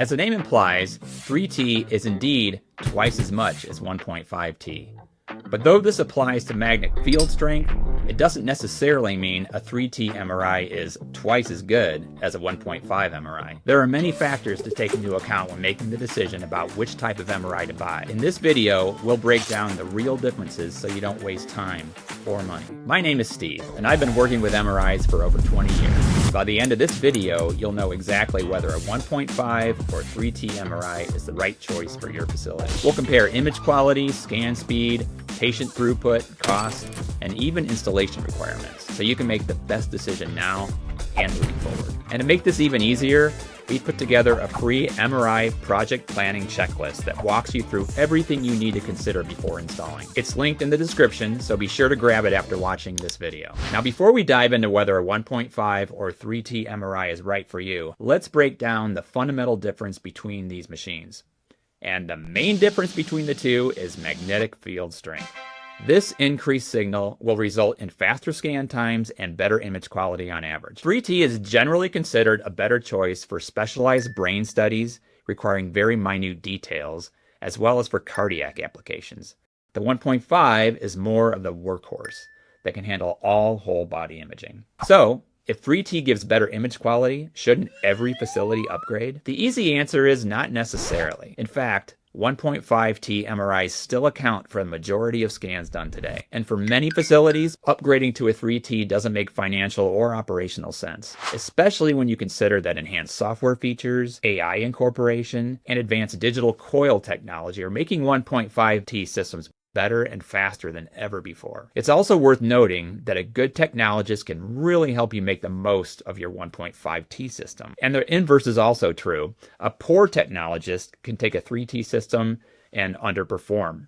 As the name implies, 3T is indeed twice as much as 1.5T. But though this applies to magnetic field strength, it doesn't necessarily mean a 3T MRI is twice as good as a 1.5 MRI. There are many factors to take into account when making the decision about which type of MRI to buy. In this video, we'll break down the real differences so you don't waste time or money. My name is Steve, and I've been working with MRIs for over 20 years. By the end of this video, you'll know exactly whether a 1.5 or 3T MRI is the right choice for your facility. We'll compare image quality, scan speed, patient throughput, cost, and even installation requirements, so you can make the best decision now and moving forward. And to make this even easier, we put together a free MRI Project Planning Checklist that walks you through everything you need to consider before installing. It's linked in the description, so be sure to grab it after watching this video. Now, before we dive into whether a 1.5 or 3T MRI is right for you, let's break down the fundamental difference between these machines. And the main difference between the two is magnetic field strength. This increased signal will result in faster scan times and better image quality on average. 3T is generally considered a better choice for specialized brain studies requiring very minute details, as well as for cardiac applications. The 1.5 is more of the workhorse that can handle all whole body imaging. So, if 3T gives better image quality, shouldn't every facility upgrade? The easy answer is not necessarily. In fact, 1.5T MRIs still account for the majority of scans done today. And for many facilities, upgrading to a 3T doesn't make financial or operational sense, especially when you consider that enhanced software features, AI incorporation, and advanced digital coil technology are making 1.5T systems better and faster than ever before. It's also worth noting that a good technologist can really help you make the most of your 1.5T system. And the inverse is also true. A poor technologist can take a 3T system and underperform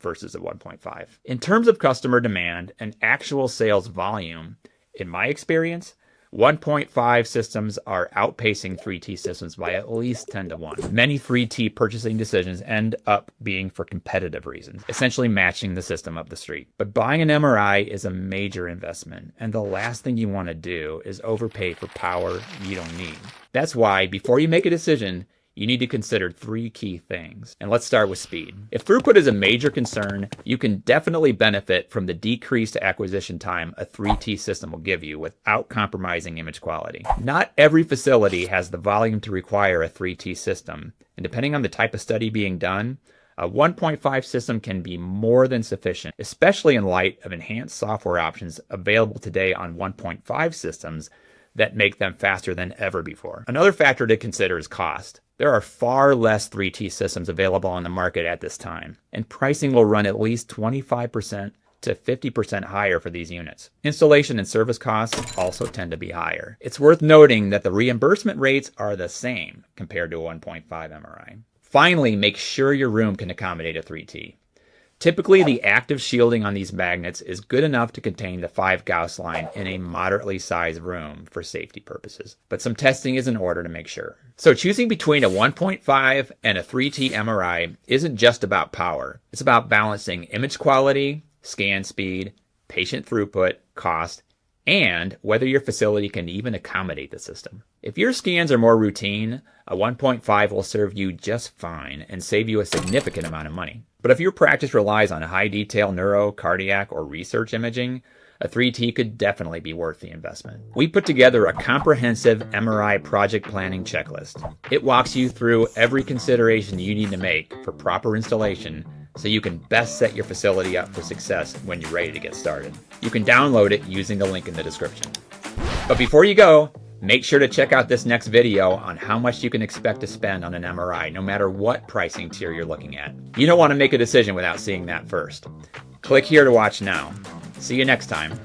versus a 1.5. In terms of customer demand and actual sales volume, in my experience, 1.5 systems are outpacing 3T systems by at least 10 to 1. Many 3T purchasing decisions end up being for competitive reasons, essentially matching the system up the street. But buying an MRI is a major investment, and the last thing you want to do is overpay for power you don't need. That's why, before you make a decision, you need to consider three key things. And let's start with speed. If throughput is a major concern, you can definitely benefit from the decreased acquisition time a 3T system will give you without compromising image quality. Not every facility has the volume to require a 3T system, and depending on the type of study being done, a 1.5 system can be more than sufficient, especially in light of enhanced software options available today on 1.5 systems that make them faster than ever before. Another factor to consider is cost. There are far less 3T systems available on the market at this time, and pricing will run at least 25% to 50% higher for these units. Installation and service costs also tend to be higher. It's worth noting that the reimbursement rates are the same compared to a 1.5 MRI. Finally, make sure your room can accommodate a 3T. Typically, the active shielding on these magnets is good enough to contain the 5 Gauss line in a moderately sized room for safety purposes, but some testing is in order to make sure. So choosing between a 1.5 and a 3T MRI isn't just about power. It's about balancing image quality, scan speed, patient throughput, cost, and whether your facility can even accommodate the system. If your scans are more routine, a 1.5 will serve you just fine and save you a significant amount of money. But if your practice relies on high detail neuro, cardiac, or research imaging, a 3T could definitely be worth the investment. We put together a comprehensive MRI project planning checklist. It walks you through every consideration you need to make for proper installation so you can best set your facility up for success when you're ready to get started. You can download it using the link in the description. But before you go, make sure to check out this next video on how much you can expect to spend on an MRI, no matter what pricing tier you're looking at. You don't want to make a decision without seeing that first. Click here to watch now. See you next time.